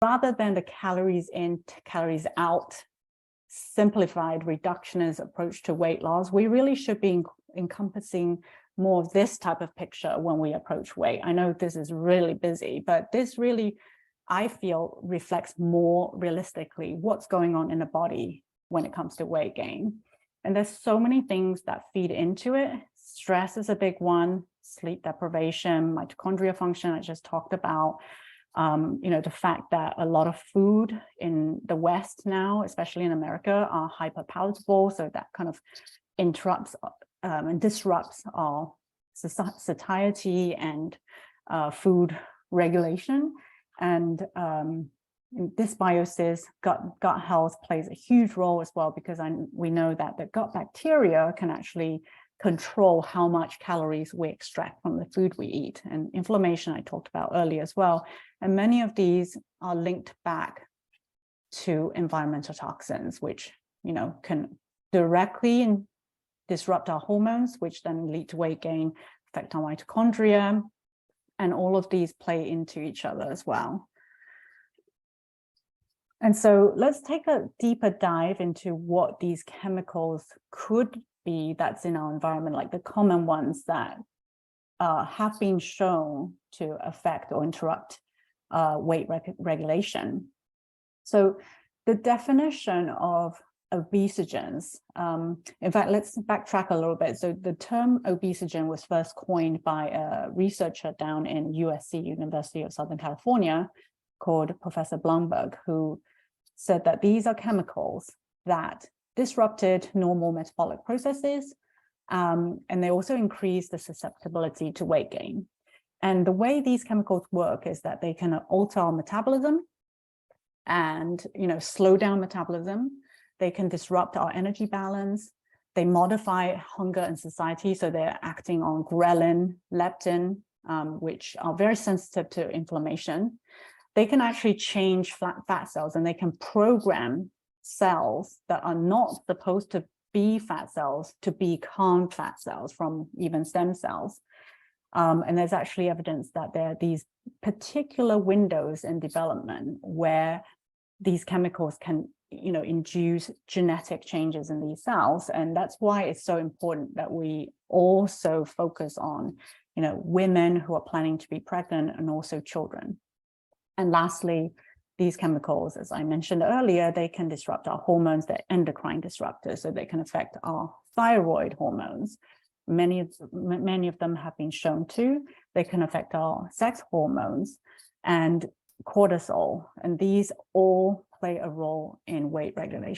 rather than the calories in, calories out, simplified reductionist approach to weight loss, we really should be encompassing more of this type of picture when we approach weight. I know this is really busy, but this really, I feel, reflects more realistically what's going on in the body when it comes to weight gain. And there's so many things that feed into it. Stress is a big one, sleep deprivation, mitochondria function I just talked about. The fact that a lot of food in the West now, especially in America, are hyperpalatable, so that kind of interrupts and disrupts our satiety and food regulation. And dysbiosis, gut health plays a huge role as well, because we know that the gut bacteria can actually control how much calories we extract from the food we eat. And inflammation I talked about earlier as well. And many of these are linked back to environmental toxins, which can directly disrupt our hormones, which then lead to weight gain, affect our mitochondria, and all of these play into each other as well. And so let's take a deeper dive into what these chemicals could be that's in our environment, like the common ones that have been shown to affect or interrupt weight regulation. So the definition of obesogens, in fact, let's backtrack a little bit. So the term obesogen was first coined by a researcher down in USC, University of Southern California, called Professor Blumberg, who said that these are chemicals that disrupted normal metabolic processes, and they also increase the susceptibility to weight gain. And the way these chemicals work is that they can alter our metabolism and slow down metabolism. They can disrupt our energy balance. They modify hunger and satiety, so they're acting on ghrelin, leptin, which are very sensitive to inflammation. They can actually change fat cells, and they can program cells that are not supposed to be fat cells to become fat cells from even stem cells. And there's actually evidence that there are these particular windows in development where these chemicals can induce genetic changes in these cells. And that's why it's so important that we also focus on women who are planning to be pregnant, and also children. And lastly, these chemicals, as I mentioned earlier, they can disrupt our hormones. They're endocrine disruptors, so they can affect our thyroid hormones. Many of them have been shown to. They can affect our sex hormones and cortisol, and these all play a role in weight regulation.